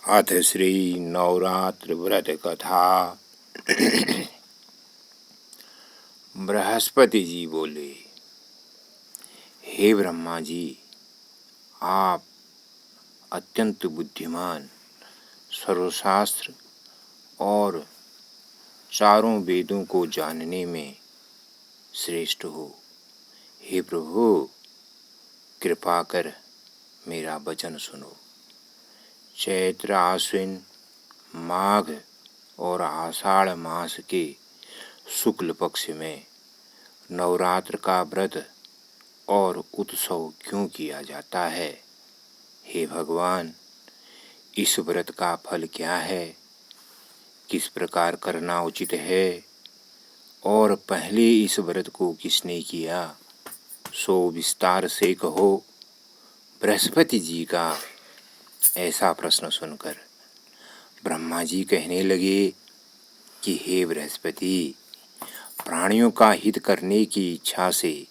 अथ श्री नवरात्र व्रत कथा। बृहस्पति जी बोले, हे ब्रह्मा जी, आप अत्यंत बुद्धिमान, सर्वशास्त्र और चारों वेदों को जानने में श्रेष्ठ हो। हे प्रभु, कृपा कर मेरा वचन सुनो। चैत्र, आश्विन, माघ और आषाढ़ मास के शुक्ल पक्ष में नवरात्र का व्रत और उत्सव क्यों किया जाता है? हे भगवान, इस व्रत का फल क्या है? किस प्रकार करना उचित है? और पहले इस व्रत को किसने किया, सो विस्तार से कहो। बृहस्पति जी का ऐसा प्रश्न सुनकर ब्रह्मा जी कहने लगे कि हे बृहस्पति, प्राणियों का हित करने की इच्छा से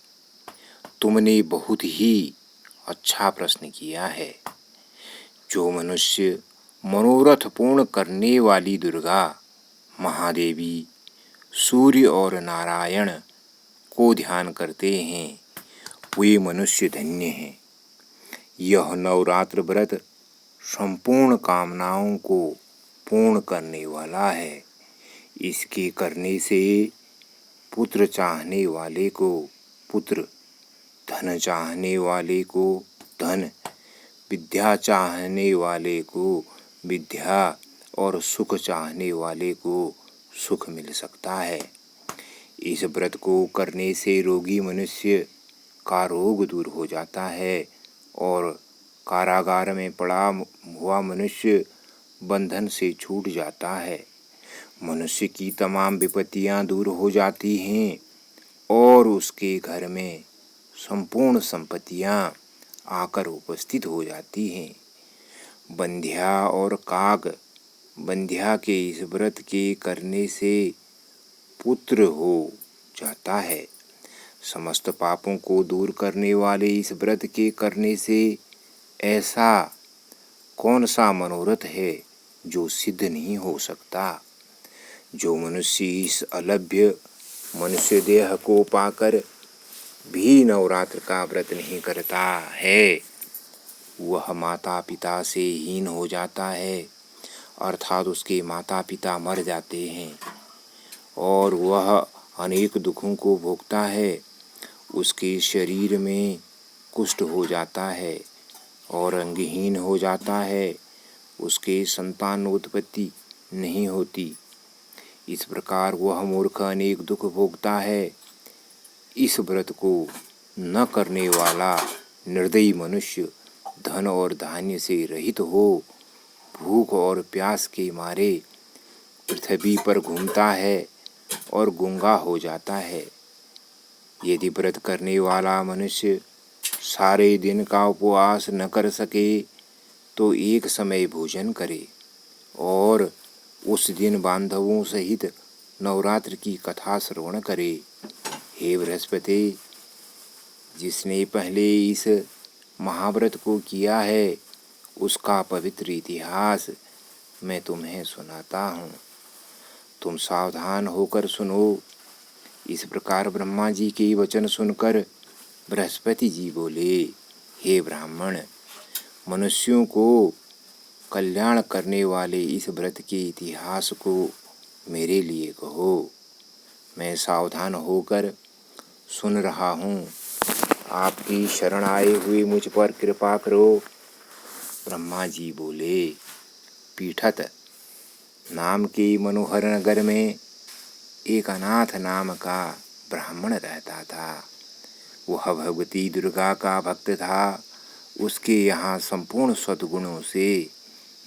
तुमने बहुत ही अच्छा प्रश्न किया है। जो मनुष्य मनोरथ पूर्ण करने वाली दुर्गा, महादेवी, सूर्य और नारायण को ध्यान करते हैं, वे मनुष्य धन्य हैं। यह नवरात्र व्रत संपूर्ण कामनाओं को पूर्ण करने वाला है। इसके करने से पुत्र चाहने वाले को पुत्र, धन चाहने वाले को धन, विद्या चाहने वाले को विद्या और सुख चाहने वाले को सुख मिल सकता है। इस व्रत को करने से रोगी मनुष्य का रोग दूर हो जाता है और कारागार में पड़ा हुआ मनुष्य बंधन से छूट जाता है। मनुष्य की तमाम विपत्तियां दूर हो जाती हैं और उसके घर में संपूर्ण संपत्तियां आकर उपस्थित हो जाती हैं। बंध्या और काग बंध्या के इस व्रत के करने से पुत्र हो जाता है। समस्त पापों को दूर करने वाले इस व्रत के करने से ऐसा कौन सा मनोरथ है जो सिद्ध नहीं हो सकता? जो मनुष्य इस अलभ्य मनुष्य देह को पाकर भी नवरात्र का व्रत नहीं करता है, वह माता पिता से हीन हो जाता है, अर्थात उसके माता पिता मर जाते हैं और वह अनेक दुखों को भोगता है। उसके शरीर में कुष्ठ हो जाता है और अंगहीन हो जाता है। उसके संतान उत्पत्ति नहीं होती। इस प्रकार वह मूर्ख अनेक दुख भोगता है। इस व्रत को न करने वाला निर्दयी मनुष्य धन और धान्य से रहित हो भूख और प्यास के मारे पृथ्वी पर घूमता है और गूंगा हो जाता है। यदि व्रत करने वाला मनुष्य सारे दिन का उपवास न कर सके तो एक समय भोजन करे और उस दिन बांधवों सहित नवरात्र की कथा श्रवण करे। हे बृहस्पति, जिसने पहले इस महाव्रत को किया है, उसका पवित्र इतिहास मैं तुम्हें सुनाता हूँ। तुम सावधान होकर सुनो। इस प्रकार ब्रह्मा जी के वचन सुनकर बृहस्पति जी बोले, हे ब्राह्मण, मनुष्यों को कल्याण करने वाले इस व्रत के इतिहास को मेरे लिए कहो। मैं सावधान होकर सुन रहा हूँ। आपकी शरण आए हुए मुझ पर कृपा करो। ब्रह्मा जी बोले, पीठत नाम के मनोहर नगर में एक अनाथ नाम का ब्राह्मण रहता था। वह भगवती दुर्गा का भक्त था। उसके यहाँ संपूर्ण सद्गुणों से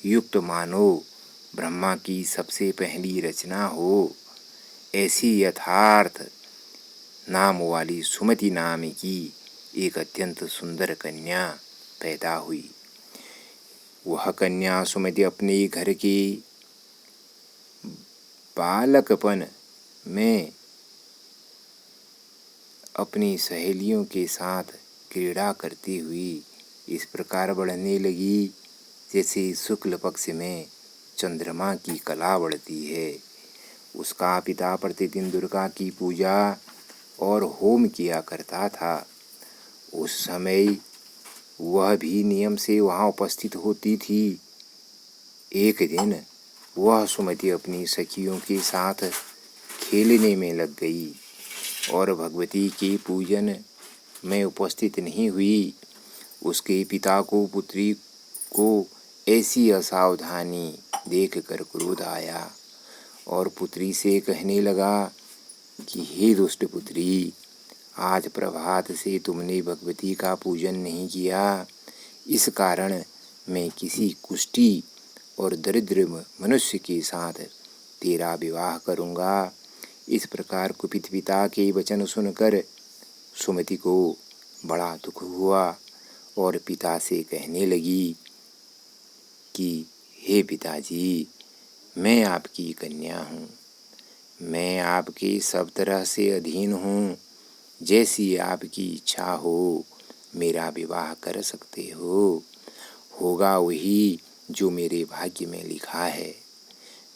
युक्त मानो ब्रह्मा की सबसे पहली रचना हो ऐसी यथार्थ नाम वाली सुमति नाम की एक अत्यंत सुंदर कन्या पैदा हुई। वह कन्या सुमति अपने घर के बालकपन में अपनी सहेलियों के साथ क्रीड़ा करती हुई इस प्रकार बढ़ने लगी जैसे शुक्ल पक्ष में चंद्रमा की कला बढ़ती है। उसका पिता प्रतिदिन दुर्गा की पूजा और होम किया करता था। उस समय वह भी नियम से वहाँ उपस्थित होती थी। एक दिन वह सुमति अपनी सखियों के साथ खेलने में लग गई और भगवती के पूजन में उपस्थित नहीं हुई। उसके पिता को पुत्री को ऐसी असावधानी देखकर क्रोध आया और पुत्री से कहने लगा कि हे दुष्ट पुत्री, आज प्रभात से तुमने भगवती का पूजन नहीं किया। इस कारण मैं किसी कुष्ठी और दरिद्र मनुष्य के साथ तेरा विवाह करूँगा। इस प्रकार कुपित पिता के वचन सुनकर सुमति को बड़ा दुख हुआ और पिता से कहने लगी कि हे पिताजी, मैं आपकी कन्या हूँ, मैं आपके सब तरह से अधीन हूँ। जैसी आपकी इच्छा हो मेरा विवाह कर सकते हो। होगा वही जो मेरे भाग्य में लिखा है।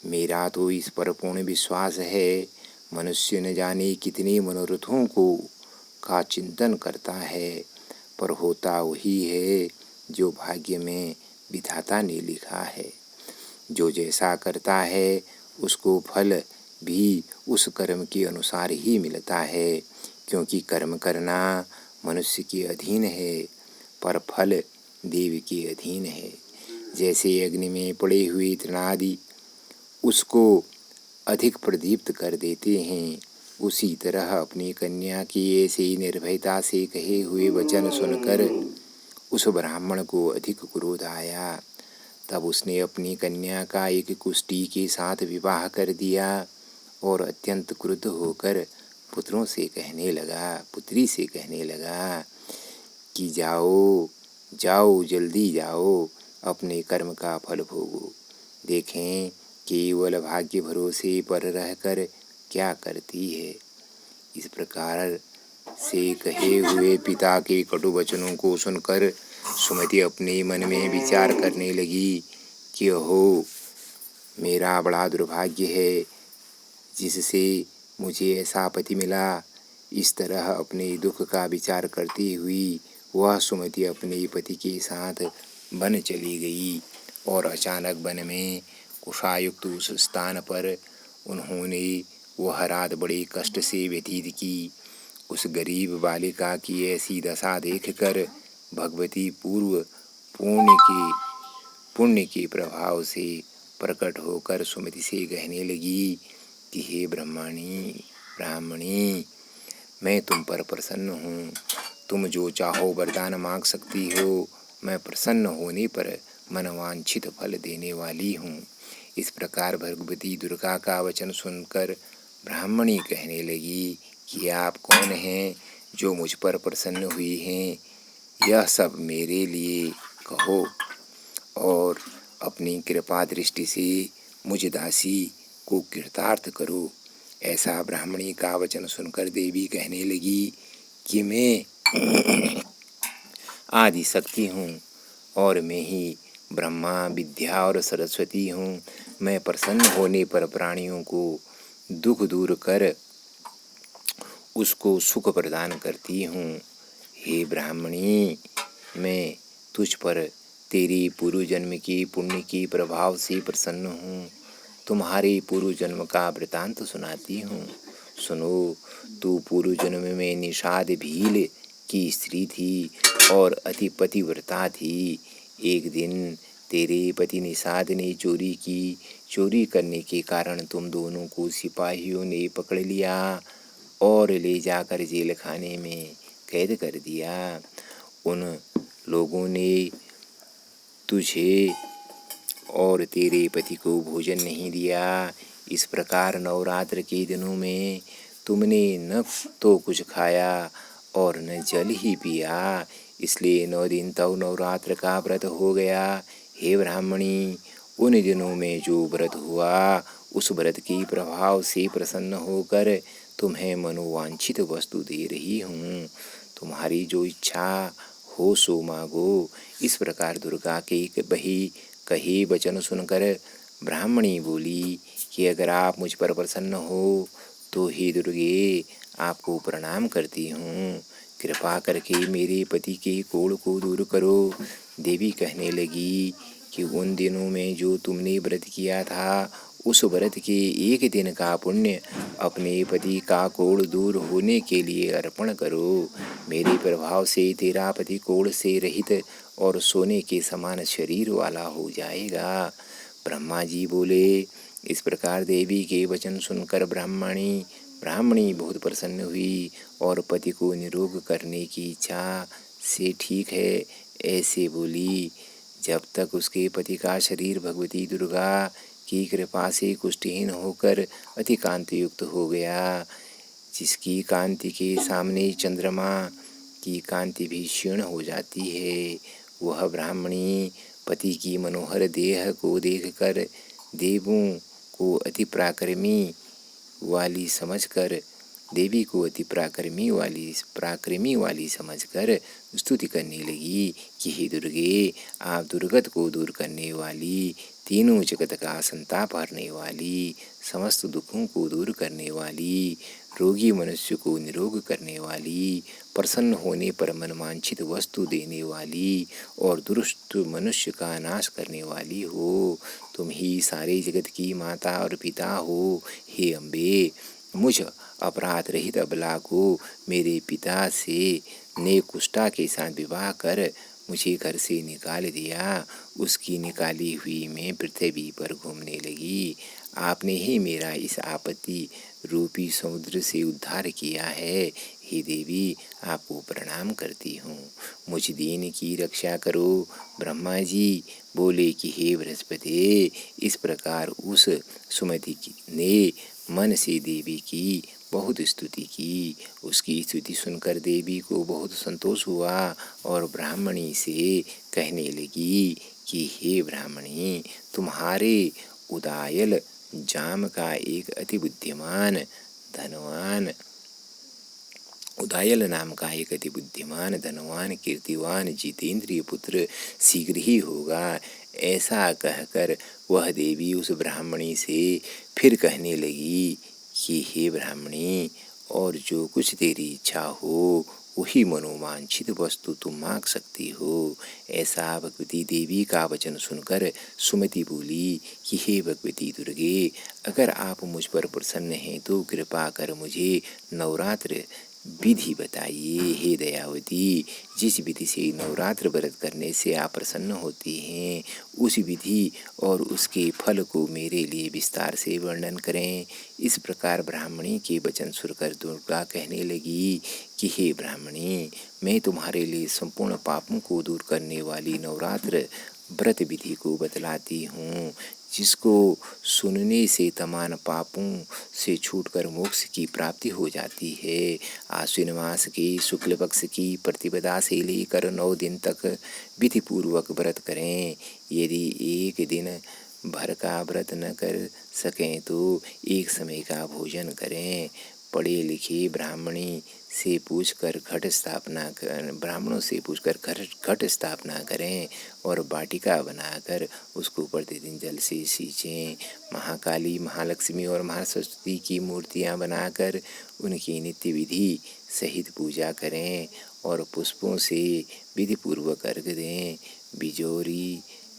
मेरा तो इस पर पूर्ण विश्वास है। मनुष्य न जाने कितने मनोरथों का चिंतन करता है, पर होता वही है जो भाग्य में विधाता ने लिखा है। जो जैसा करता है उसको फल भी उस कर्म के अनुसार ही मिलता है, क्योंकि कर्म करना मनुष्य के अधीन है, पर फल देव के अधीन है। जैसे अग्नि में पड़े हुए तृणादि उसको अधिक प्रदीप्त कर देते हैं, उसी तरह अपनी कन्या की ऐसे ही निर्भयता से कहे हुए वचन सुनकर उस ब्राह्मण को अधिक क्रोध आया। तब उसने अपनी कन्या का एक कुष्ठी के साथ विवाह कर दिया और अत्यंत क्रुद्ध होकर पुत्री से कहने लगा कि जाओ जाओ, जल्दी जाओ, अपने कर्म का फल भोगो। देखें केवल भाग्य भरोसे पर रहकर क्या करती है। इस प्रकार से कहे हुए पिता के कटु वचनों को सुनकर सुमति अपने मन में विचार करने लगी कि ओहो, मेरा बड़ा दुर्भाग्य है जिससे मुझे ऐसा पति मिला। इस तरह अपने दुख का विचार करती हुई वह सुमति अपने पति के साथ वन चली गई और अचानक वन में कुशायुक्त उस स्थान पर उन्होंने वह रात बड़े कष्ट से व्यतीत की। उस गरीब बालिका की ऐसी दशा देखकर भगवती पुण्य के प्रभाव से प्रकट होकर सुमति से कहने लगी कि हे ब्राह्मणी, मैं तुम पर प्रसन्न हूँ। तुम जो चाहो वरदान मांग सकती हो। मैं प्रसन्न होने पर मनवांछित फल देने वाली हूँ। इस प्रकार भगवती दुर्गा का वचन सुनकर ब्राह्मणी कहने लगी कि आप कौन हैं जो मुझ पर प्रसन्न हुई हैं? यह सब मेरे लिए कहो और अपनी कृपा दृष्टि से मुझ दासी को कृतार्थ करो। ऐसा ब्राह्मणी का वचन सुनकर देवी कहने लगी कि मैं आदि शक्ति हूँ और मैं ही ब्रह्मा, विद्या और सरस्वती हूँ। मैं प्रसन्न होने पर प्राणियों को दुख दूर कर उसको सुख प्रदान करती हूँ। हे ब्राह्मणी, मैं तुझ पर तेरे पूर्व जन्म के पुण्य के प्रभाव से प्रसन्न हूँ। तुम्हारे पूर्व जन्म का वृतांत सुनाती हूँ। सुनो, तू पूर्व जन्म में निषाद भील की स्त्री थी और अति पतिव्रता थी। एक दिन तेरे पति निषाद ने चोरी की। चोरी करने के कारण तुम दोनों को सिपाहियों ने पकड़ लिया और ले जाकर जेल खाने में कैद कर दिया। उन लोगों ने तुझे और तेरे पति को भोजन नहीं दिया। इस प्रकार नवरात्र के दिनों में तुमने न तो कुछ खाया और न जल ही पिया, इसलिए 9 दिन तक नवरात्र का व्रत हो गया। हे ब्राह्मणी, उन दिनों में जो व्रत हुआ उस व्रत के प्रभाव से प्रसन्न होकर तुम्हें मनोवांछित वस्तु दे रही हूँ। तुम्हारी जो इच्छा हो सो मांगो। इस प्रकार दुर्गा के बही कहे वचन सुनकर ब्राह्मणी बोली कि अगर आप मुझ पर प्रसन्न हो तो हे दुर्गे आपको प्रणाम करती हूँ, कृपा करके मेरे पति के कोढ़ को दूर करो। देवी कहने लगी कि उन दिनों में जो तुमने व्रत किया था उस व्रत के एक दिन का पुण्य अपने पति का कोढ़ दूर होने के लिए अर्पण करो। मेरे प्रभाव से तेरा पति कोढ़ से रहित और सोने के समान शरीर वाला हो जाएगा। ब्रह्मा जी बोले। इस प्रकार देवी के वचन सुनकर ब्राह्मणी बहुत प्रसन्न हुई और पति को निरोग करने की इच्छा से ठीक है ऐसे बोली। जब तक उसके पति का शरीर भगवती दुर्गा की कृपा से कुष्ठहीन होकर अति कांति युक्त हो गया, जिसकी कांति के सामने चंद्रमा की कांति भी क्षीण हो जाती है, वह ब्राह्मणी पति की मनोहर देह को देखकर देवों को अति पराक्रमी वाली समझकर स्तुति करने लगी कि हे दुर्गे, आप दुर्गत को दूर करने वाली, तीनों जगत का संताप हरने वाली, समस्त दुखों को दूर करने वाली, रोगी मनुष्य को निरोग करने वाली, प्रसन्न होने पर मनवांछित वस्तु देने वाली और दुष्ट मनुष्य का नाश करने वाली हो। तुम ही सारे जगत की माता और पिता हो। हे अम्बे, मुझ अपराध रहित अबला को मेरे पिता ने कुष्ठा के साथ विवाह कर मुझे घर से निकाल दिया। उसकी निकाली हुई मैं पृथ्वी पर घूमने लगी। आपने ही मेरा इस आपत्ति रूपी समुद्र से उद्धार किया है। हे देवी, आपको प्रणाम करती हूँ, मुझ दीन की रक्षा करो। ब्रह्मा जी बोले कि हे बृहस्पति, इस प्रकार उस सुमति ने मन से देवी की बहुत स्तुति की। उसकी स्तुति सुनकर देवी को बहुत संतोष हुआ और ब्राह्मणी से कहने लगी कि हे ब्राह्मणी, तुम्हारे उदायल जाम का एक अति बुद्धिमान उदायल नाम का एक अति बुद्धिमान धनवान कीर्तिवान जितेंद्रिय पुत्र शीघ्र ही होगा। ऐसा कहकर वह देवी उस ब्राह्मणी से फिर कहने लगी कि हे ब्राह्मणी, और जो कुछ तेरी इच्छा हो वही मनोवांछित वस्तु तुम मांग सकती हो। ऐसा भगवती देवी का वचन सुनकर सुमति बोली कि हे भगवती दुर्गे, अगर आप मुझ पर प्रसन्न हैं तो कृपा कर मुझे नवरात्र विधि बताइए। हे दयावती, जिस विधि से नवरात्र व्रत करने से आप प्रसन्न होती हैं, उस विधि और उसके फल को मेरे लिए विस्तार से वर्णन करें। इस प्रकार ब्राह्मणी के वचन सुनकर दुर्गा कहने लगी कि हे ब्राह्मणी, मैं तुम्हारे लिए संपूर्ण पापों को दूर करने वाली नवरात्र व्रत विधि को बतलाती हूँ, जिसको सुनने से तमाम पापों से छूटकर मोक्ष की प्राप्ति हो जाती है। आश्विन मास के शुक्ल पक्ष की प्रतिपदा से लेकर 9 दिन तक विधि पूर्वक व्रत करें। यदि एक दिन भर का व्रत न कर सकें तो एक समय का भोजन करें। पढ़े लिखे ब्राह्मणों से पूछकर घट स्थापना करें और वाटिका बनाकर उसको प्रतिदिन जल से सींचें। महाकाली, महालक्ष्मी और महासरस्वती की मूर्तियां बनाकर उनकी नित्य विधि सहित पूजा करें और पुष्पों से विधि पूर्वक अर्घ दें।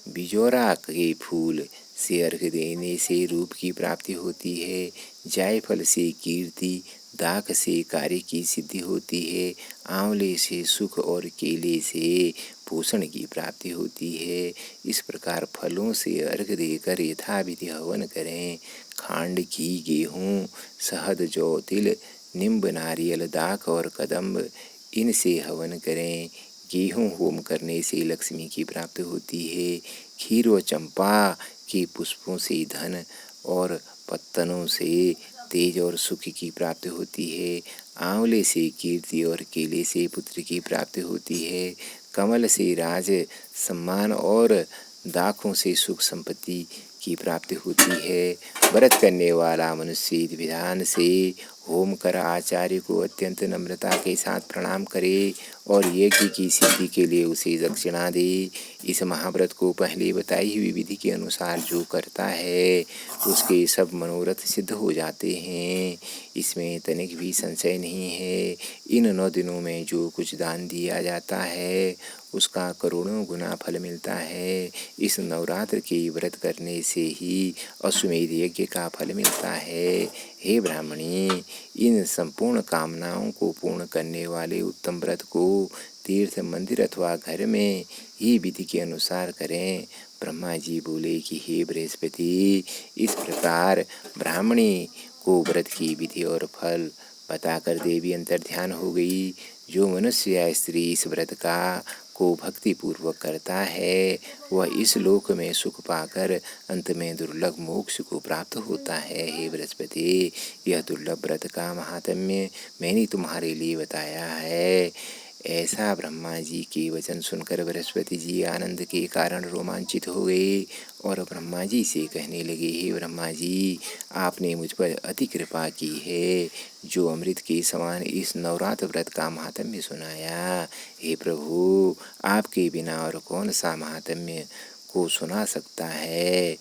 बिजोरा के फूल से अर्घ देने से रूप की प्राप्ति होती है। जायफल से कीर्ति, दाख से कार्य की सिद्धि होती है। आंवले से सुख और केले से पोषण की प्राप्ति होती है। इस प्रकार फलों से अर्घ देकर यथाविधि हवन करें। खांड, घी, गेहूँ, शहद, जौ, तिल, नींब, नारियल, दाख और कदम्ब, इनसे हवन करें। गेहूँ होम करने से लक्ष्मी की प्राप्ति होती है। खीर व चंपा के पुष्पों से धन और पत्तनों से तेज और सुख की प्राप्ति होती है। आंवले से कीर्ति और केले से पुत्र की प्राप्ति होती है। कमल से राज सम्मान और दाखों से सुख संपत्ति की प्राप्ति होती है। व्रत करने वाला मनुष्य इस विधान से होम कर आचार्य को अत्यंत नम्रता के साथ प्रणाम करे और यज्ञ की सिद्धि के लिए उसे दक्षिणा दे। इस महाव्रत को पहले बताई हुई विधि के अनुसार जो करता है उसके सब मनोरथ सिद्ध हो जाते हैं, इसमें तनिक भी संशय नहीं है। इन 9 दिनों में जो कुछ दान दिया जाता है उसका करोड़ों गुना फल मिलता है। इस नवरात्र के व्रत करने से ही अश्वमेध यज्ञ का फल मिलता है। हे ब्राह्मणी, इन संपूर्ण कामनाओं को पूर्ण करने वाले उत्तम व्रत को तीर्थ, मंदिर अथवा घर में ही विधि के अनुसार करें। ब्रह्मा जी बोले कि हे बृहस्पति, इस प्रकार ब्राह्मणी को व्रत की विधि और फल बताकर देवी अंतर्ध्यान हो गई। जो मनुष्य या स्त्री इस व्रत को भक्ति पूर्वक करता है वह इस लोक में सुख पाकर अंत में दुर्लभ मोक्ष को प्राप्त होता है। हे बृहस्पति, यह दुर्लभ व्रत का महात्म्य मैंने तुम्हारे लिए बताया है। ऐसा ब्रह्मा जी के वचन सुनकर बृहस्पति जी आनंद के कारण रोमांचित हो गए और ब्रह्मा जी से कहने लगे, हे ब्रह्मा जी, आपने मुझ पर अति कृपा की है जो अमृत के समान इस नवरात्र व्रत का महात्म्य सुनाया। हे प्रभु, आपके बिना और कौन सा महात्म्य को सुना सकता है।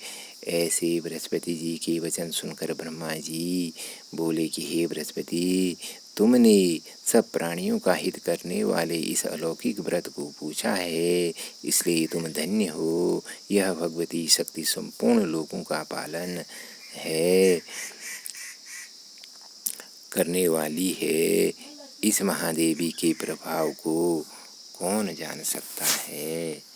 ऐसे बृहस्पति जी के वचन सुनकर ब्रह्मा जी बोले कि हे बृहस्पति, तुमने सब प्राणियों का हित करने वाले इस अलौकिक व्रत को पूछा है, इसलिए तुम धन्य हो। यह भगवती शक्ति संपूर्ण लोगों का पालन है करने वाली है। इस महादेवी के प्रभाव को कौन जान सकता है।